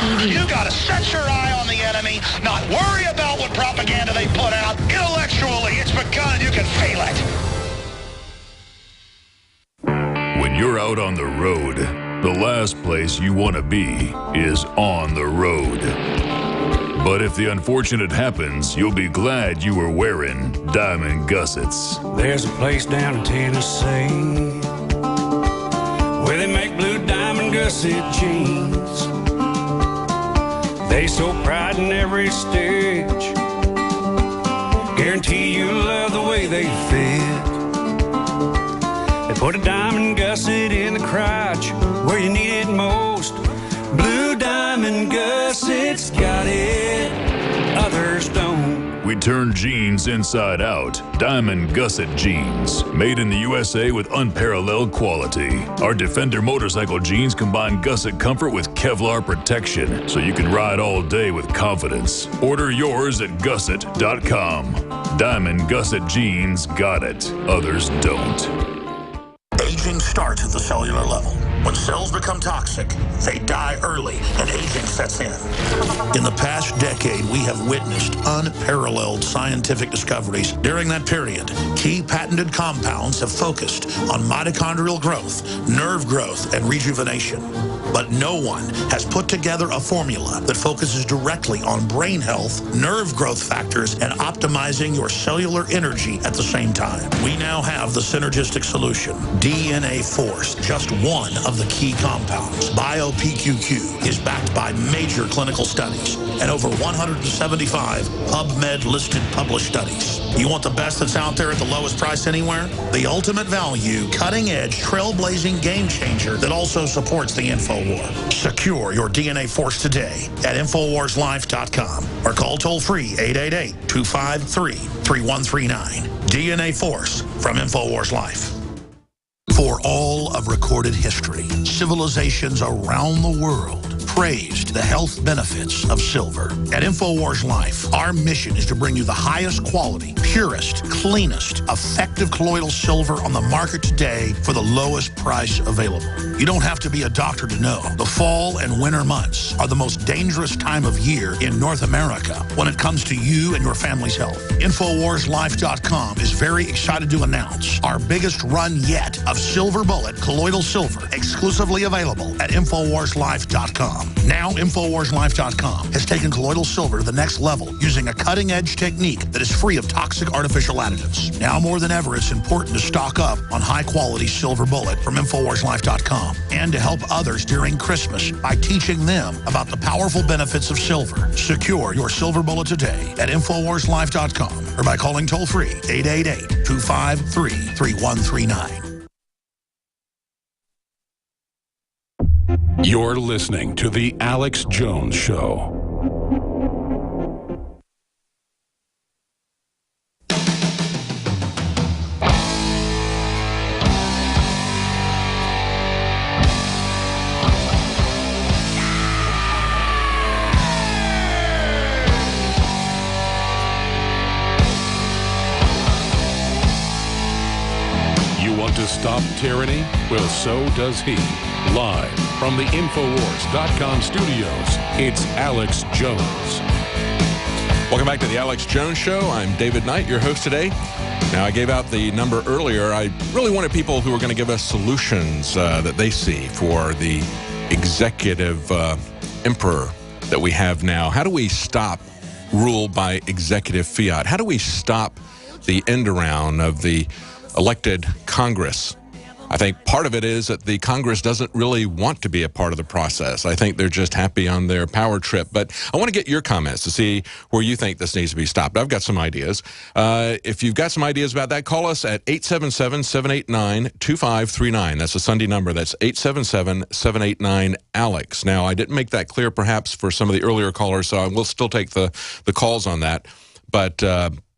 TV. You got to set your eye on the enemy, not worry about what propaganda they put out. Intellectually, it's begun. You can feel it. When you're out on the road, the last place you want to be is on the road. But if the unfortunate happens, you'll be glad you were wearing diamond gussets. There's a place down in Tennessee where they make blue diamond gusset jeans. They so pride in every stitch, guarantee you love the way they fit. They put a diamond gusset in the crotch where you need it most. Blue diamond gussets got it, others don't. We turn jeans inside out. Diamond gusset jeans. Made in the USA with unparalleled quality. Our Defender motorcycle jeans combine gusset comfort with Kevlar protection, so you can ride all day with confidence. Order yours at gusset.com. Diamond gusset jeans got it. Others don't. Aging starts at the cellular level. When cells become toxic, they die early and aging sets in. In the past decade, we have witnessed unparalleled scientific discoveries. During that period, key patented compounds have focused on mitochondrial growth, nerve growth, and rejuvenation. But no one has put together a formula that focuses directly on brain health, nerve growth factors, and optimizing your cellular energy at the same time. We now have the synergistic solution, DNA Force, just one of the key compounds. BioPQQ is backed by major clinical studies and over 175 PubMed-listed published studies. You want the best that's out there at the lowest price anywhere? The ultimate value, cutting-edge, trailblazing game changer that also supports the InfoWar. Secure your DNA Force today at InfoWarsLife.com or call toll-free 888-253-3139. DNA Force from InfoWars Life. For all of recorded history, civilizations around the world praised the health benefits of silver. At InfoWars Life, our mission is to bring you the highest quality, purest, cleanest, effective colloidal silver on the market today for the lowest price available. You don't have to be a doctor to know. The fall and winter months are the most dangerous time of year in North America when it comes to you and your family's health. InfoWarsLife.com is very excited to announce our biggest run yet of Silver Bullet colloidal silver, exclusively available at InfoWarsLife.com. Now, InfoWarsLife.com has taken colloidal silver to the next level using a cutting-edge technique that is free of toxic artificial additives. Now more than ever, it's important to stock up on high-quality Silver Bullet from InfoWarsLife.com and to help others during Christmas by teaching them about the powerful benefits of silver. Secure your Silver Bullet today at InfoWarsLife.com or by calling toll-free 888-253-3139. You're listening to The Alex Jones Show. You want to stop tyranny? Well, so does he. Live from the Infowars.com studios, it's Alex Jones. Welcome back to the Alex Jones Show. I'm David Knight, your host today. Now, I gave out the number earlier. I really wanted people who are going to give us solutions that they see for the executive emperor that we have now. How do we stop rule by executive fiat? How do we stop the end around of the elected Congress? I think part of it is that the Congress doesn't really want to be a part of the process. I think they're just happy on their power trip. But I want to get your comments to see where you think this needs to be stopped. I've got some ideas. If you've got some ideas about that, call us at 877-789-2539. That's a Sunday number. That's 877-789-ALEX. Now, I didn't make that clear perhaps for some of the earlier callers, so I will still take the calls on that. But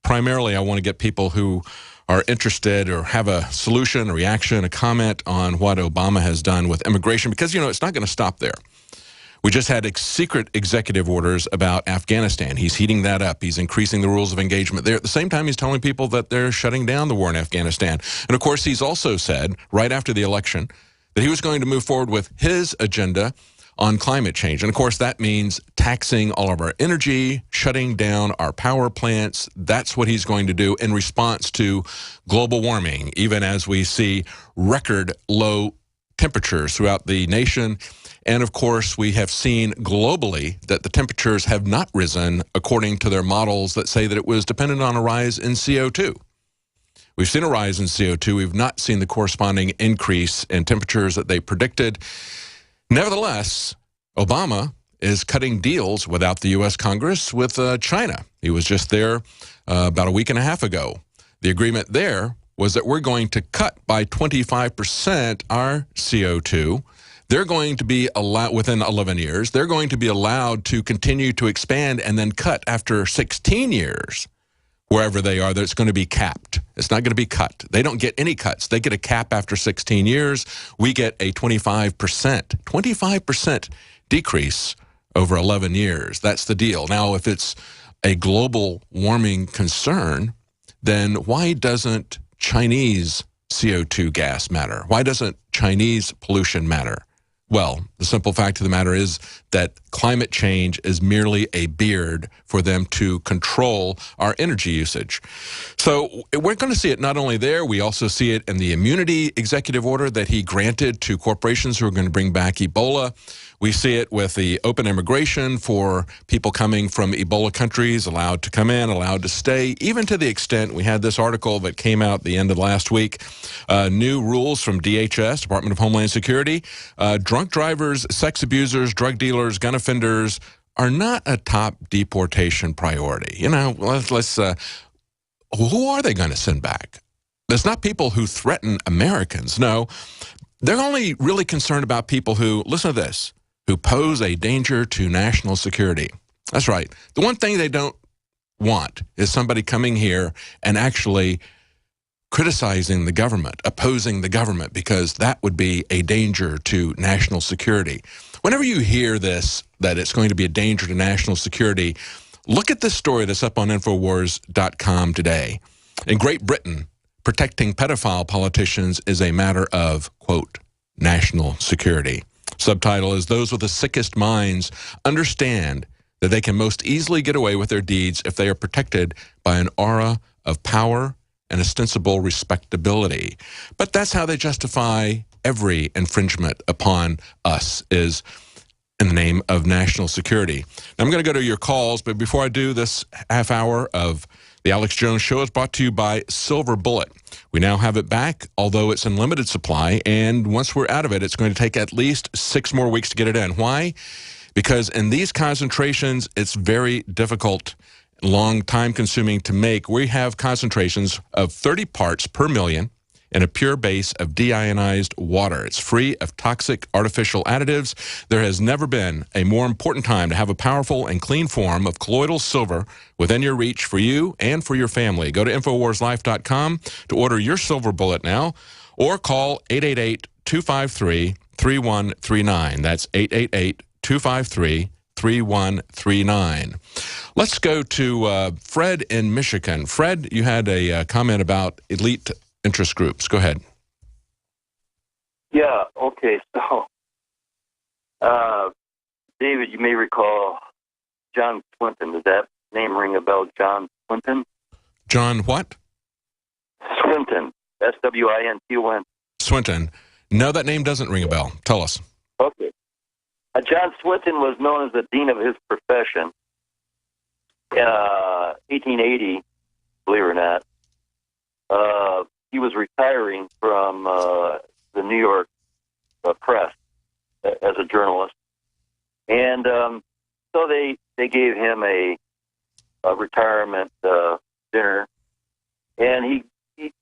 primarily, I want to get people who are interested or have a solution, a reaction, a comment on what Obama has done with immigration, because, you know, it's not going to stop there. We just had secret executive orders about Afghanistan. He's heating that up. He's increasing the rules of engagement there. At the same time, he's telling people that they're shutting down the war in Afghanistan. And, of course, he's also said, right after the election, that he was going to move forward with his agenda on climate change. And of course, that means taxing all of our energy, shutting down our power plants. That's what he's going to do in response to global warming, even as we see record low temperatures throughout the nation. And of course, we have seen globally that the temperatures have not risen according to their models that say that it was dependent on a rise in CO2. We've seen a rise in CO2. We've not seen the corresponding increase in temperatures that they predicted. Nevertheless, Obama is cutting deals without the U.S. Congress with China. He was just there about a week and a half ago. The agreement there was that we're going to cut by 25% our CO2. They're going to be allowed, within 11 years, they're going to be allowed to continue to expand and then cut after 16 years. Wherever they are, that it's going to be capped. It's not going to be cut. They don't get any cuts. They get a cap after 16 years. We get a 25% decrease over 11 years. That's the deal. Now, if it's a global warming concern, then why doesn't Chinese CO2 gas matter? Why doesn't Chinese pollution matter? Well, the simple fact of the matter is that climate change is merely a beard for them to control our energy usage. So we're going to see it not only there, we also see it in the immunity executive order that he granted to corporations who are going to bring back Ebola. We see it with the open immigration for people coming from Ebola countries, allowed to come in, allowed to stay, even to the extent we had this article that came out the end of last week, new rules from DHS, Department of Homeland Security. Drunk drivers, sex abusers, drug dealers, gun offenders are not a top deportation priority. You know, who are they going to send back? There's not people who threaten Americans. No, they're only really concerned about people who, listen to this, who pose a danger to national security. That's right. The one thing they don't want is somebody coming here and actually criticizing the government, opposing the government, because that would be a danger to national security. Whenever you hear this, that it's going to be a danger to national security, look at this story that's up on Infowars.com today. In Great Britain, protecting pedophile politicians is a matter of, quote, national security. Subtitle is, those with the sickest minds understand that they can most easily get away with their deeds if they are protected by an aura of power and ostensible respectability. But that's how they justify every infringement upon us, is in the name of national security. Now, I'm going to go to your calls, but before I do, this half hour of the Alex Jones Show is brought to you by Silver Bullet. We now have it back, although it's in limited supply, and once we're out of it, it's going to take at least 6 more weeks to get it in. Why? Because in these concentrations, it's very difficult, long time consuming to make. We have concentrations of 30 parts per million in a pure base of deionized water. It's free of toxic artificial additives. There has never been a more important time to have a powerful and clean form of colloidal silver within your reach for you and for your family. Go to InfoWarsLife.com to order your Silver Bullet now, or call 888-253-3139. That's 888-253-3139. Let's go to Fred in Michigan. Fred, you had a comment about elite interest groups. Go ahead. Yeah, okay. So, David, you may recall John Swinton. Does that name ring a bell, John Swinton? John what? Swinton. S-W-I-N-T-O-N. Swinton. No, that name doesn't ring a bell. Tell us. Okay. John Swinton was known as the dean of his profession. 1880, believe it or not. He was retiring from the New York press as a journalist. And so they gave him a retirement dinner. And he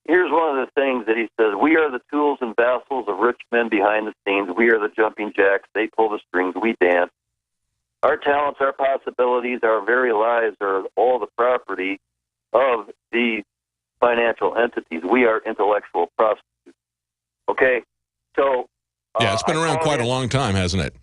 here's one of the things that he says: we are the tools and vassals of rich men behind the scenes. We are the jumping jacks. They pull the strings. We dance. Our talents, our possibilities, our very lives are all the property of these financial entities. We are intellectual prostitutes. Okay? So... yeah, it's been around quite a long time, hasn't it?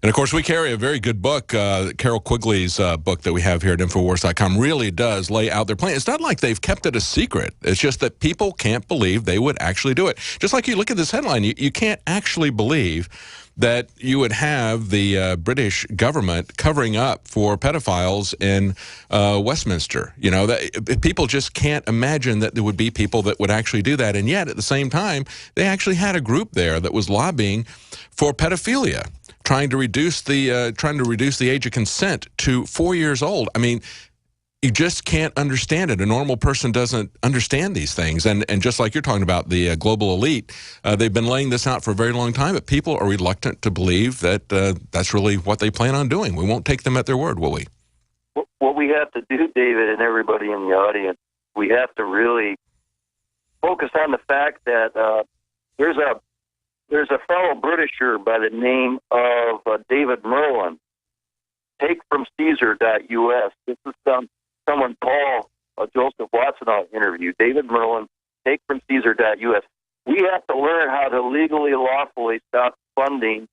And, of course, we carry a very good book. Carol Quigley's book that we have here at Infowars.com really does lay out their plan. It's not like they've kept it a secret. It's just that people can't believe they would actually do it. Just like you look at this headline, you can't actually believe that you would have the British government covering up for pedophiles in Westminster. You know, that people just can't imagine that there would be people that would actually do that. And yet, at the same time, they actually had a group there that was lobbying for pedophilia, trying to reduce the age of consent to 4 years old. I mean, you just can't understand it. A normal person doesn't understand these things. And just like you're talking about the global elite, they've been laying this out for a very long time, but people are reluctant to believe that that's really what they plan on doing. We won't take them at their word, will we? What we have to do, David, and everybody in the audience, we have to really focus on the fact that there's a fellow Britisher by the name of David Merlin. Take from Caesar.us. This is someone Paul Joseph Watson interviewed. David Merlin, take from Caesar.us. We have to learn how to legally, lawfully stop funding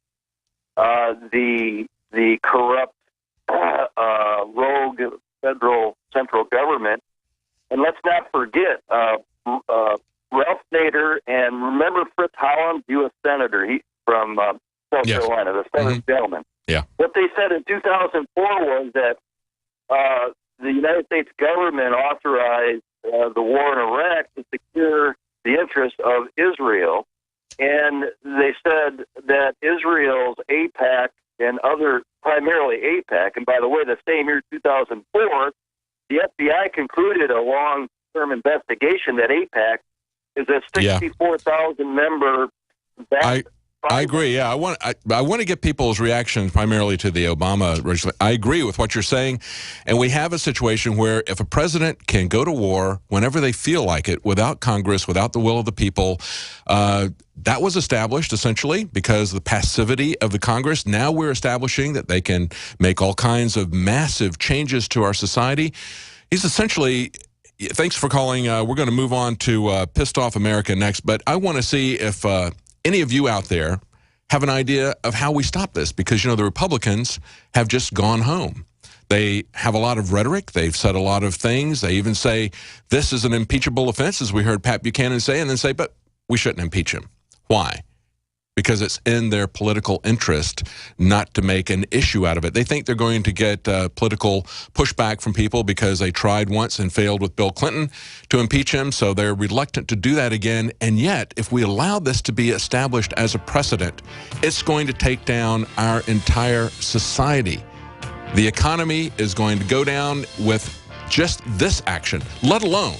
the corrupt, rogue federal central government. And let's not forget Ralph Nader, and remember Fritz Holland, U.S. Senator, from South Carolina, the seventh gentleman. Yeah. What they said in 2004 was that the United States government authorized the war in Iraq to secure the interests of Israel, and they said that Israel's AIPAC and primarily AIPAC, and by the way, the same year, 2004, the FBI concluded a long-term investigation that AIPAC is a 64,000 member. I agree. Yeah, I want to get people's reactions primarily to the Obama regime. I agree with what you're saying, and we have a situation where if a president can go to war whenever they feel like it, without Congress, without the will of the people, that was established essentially because of the passivity of the Congress. Now we're establishing that they can make all kinds of massive changes to our society. He's essentially. Thanks for calling. We're going to move on to Pissed Off America next, but I want to see if any of you out there have an idea of how we stop this, because, you know, the Republicans have just gone home. They have a lot of rhetoric. They've said a lot of things. They even say this is an impeachable offense, as we heard Pat Buchanan say, and then say, but we shouldn't impeach him. Why? Because it's in their political interest not to make an issue out of it. They think they're going to get political pushback from people because they tried once and failed with Bill Clinton to impeach him, so they're reluctant to do that again. And yet, if we allow this to be established as a precedent, it's going to take down our entire society. The economy is going to go down with just this action, let alone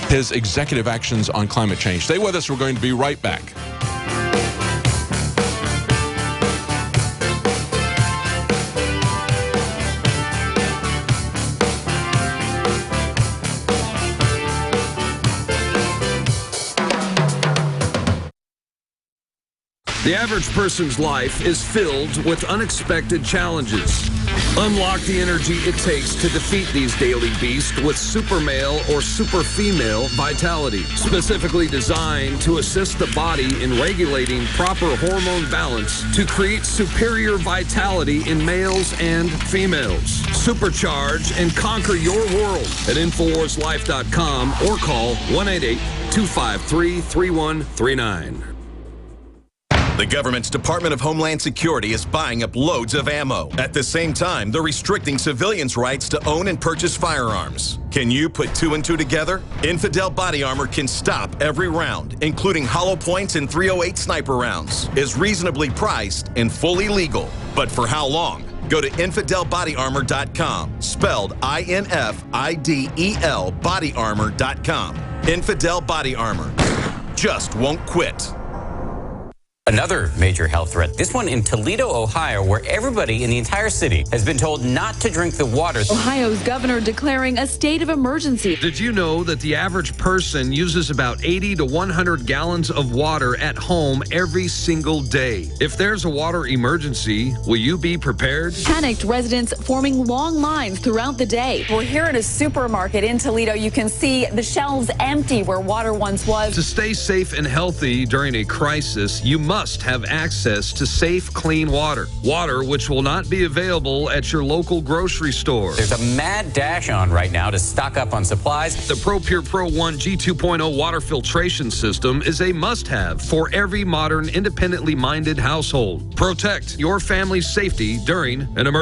his executive actions on climate change. Stay with us. We're going to be right back. The average person's life is filled with unexpected challenges. Unlock the energy it takes to defeat these daily beasts with Super Male or Super Female Vitality, specifically designed to assist the body in regulating proper hormone balance to create superior vitality in males and females. Supercharge and conquer your world at InfoWarsLife.com or call 1-888-253-3139. The government's Department of Homeland Security is buying up loads of ammo. At the same time, they're restricting civilians' rights to own and purchase firearms. Can you put two and two together? Infidel Body Armor can stop every round, including hollow points and .308 sniper rounds, is reasonably priced and fully legal. But for how long? Go to InfidelBodyArmor.com, spelled INFIDEL bodyarmor.com. Infidel Body Armor. Just won't quit. Another major health threat, this one in Toledo, Ohio, where everybody in the entire city has been told not to drink the water. Ohio's governor declaring a state of emergency. Did you know that the average person uses about 80 to 100 gallons of water at home every single day? If there's a water emergency, will you be prepared? Panicked residents forming long lines throughout the day. We're here at a supermarket in Toledo. You can see the shelves empty where water once was. To stay safe and healthy during a crisis, you must must have access to safe, clean water. Water which will not be available at your local grocery store. There's a mad dash on right now to stock up on supplies. The ProPure Pro 1 G2.0 water filtration system is a must-have for every modern, independently minded household. Protect your family's safety during an emergency.